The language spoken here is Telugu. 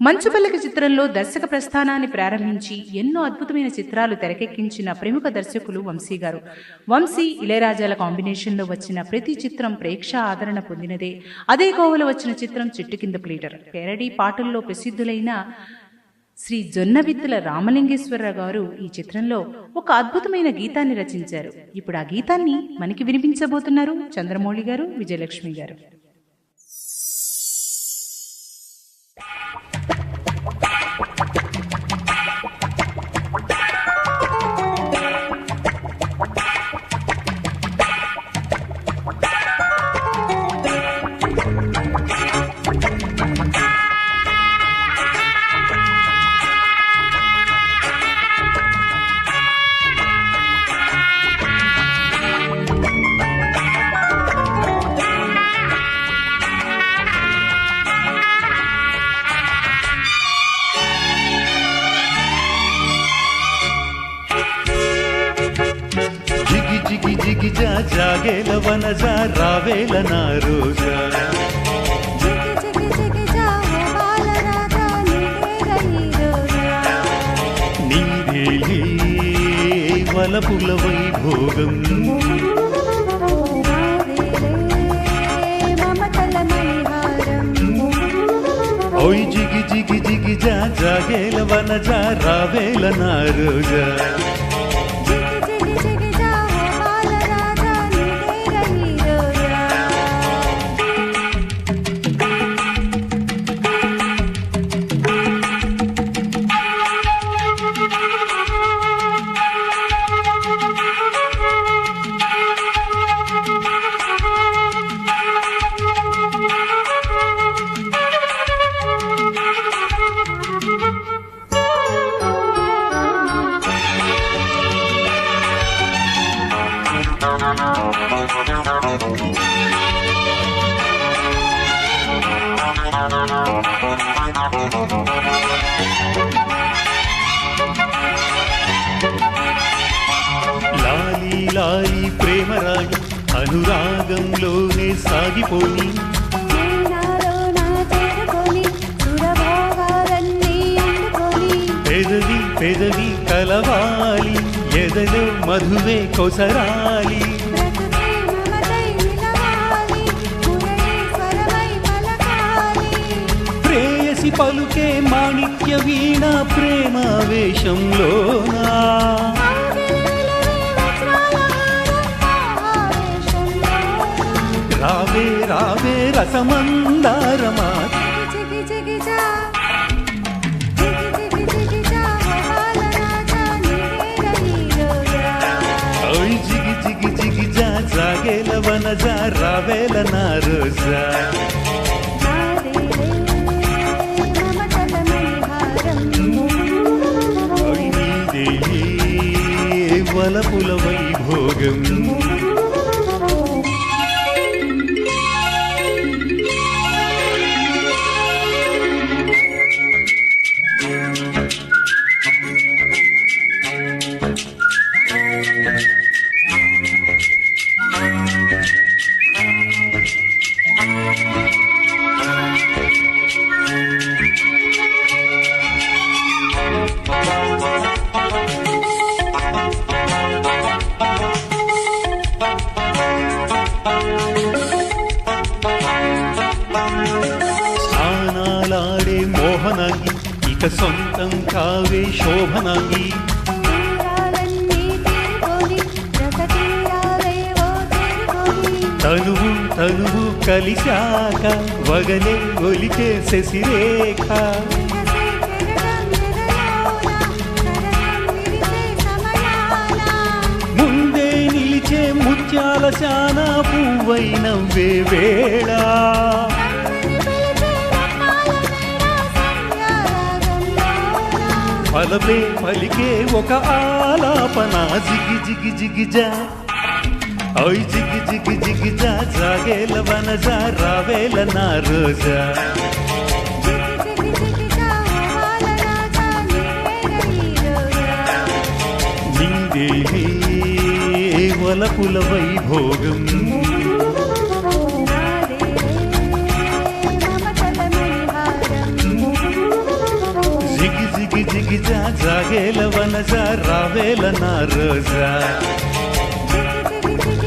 మంచుపల్లకి చిత్రంలో దర్శక ప్రస్థానాన్ని ప్రారంభించి ఎన్నో అద్భుతమైన చిత్రాలు తెరకెక్కించిన ప్రముఖ దర్శకులు వంశీ గారు. వంశీ ఇళయరాజాల కాంబినేషన్లో వచ్చిన ప్రతి చిత్రం ప్రేక్షా ఆదరణ పొందినదే. అదే కోవలో వచ్చిన చిత్రం చెట్టు కింద ప్లీటర్. పేరడీ పాటల్లో ప్రసిద్ధులైన శ్రీ జొన్నవిత్తుల రామలింగేశ్వరరావు గారు ఈ చిత్రంలో ఒక అద్భుతమైన గీతాన్ని రచించారు. ఇప్పుడు ఆ గీతాన్ని మనకి వినిపించబోతున్నారు చంద్రమౌళి గారు, విజయలక్ష్మి గారు. జాగేల వనజా రావేల నా రోజా నీదేలే వలపుల వైభోగం ఓయ్ జిగి జిగి జిగి జాగేల వనజా రావేల నా రోజా లాలి లాలి ప్రేమరాణి అనురాగంలోనే సాగిపోయి పెదవి పెదవి కలవాలి ఎదలో మధువే కొసరాలి ప్రేయసి పలుకే మాణిక్య వీణ ప్రేమావేశంలోనా రావే రావే రసమందారమా జిగి జిగి జిగి జాగేల వనజా రావేల నా రోజా నీదేలే వలపుల వైభోగం స్నానాలాడే మోహనాంగి ఇక సొంతం కావే శోభనాంగి తనువు తనువు కలిశాక వగలే ఒలికే శశిరేఖ ముందే నిలిచే ముత్యాల శానా పువ్వైనవ్వే వేళ పలపే పలికే ఒక ఆలాపన జిగి జిగి జిగి జా ఓయ్ జిగి జిగి జిగి జాగేల వనజా రావేల నా రోజా నీదేలే వలపుల వైభోగం జిగి జిగి జా జాగేల వనజా రావేల నా రోజా జిగి జిగి జిగి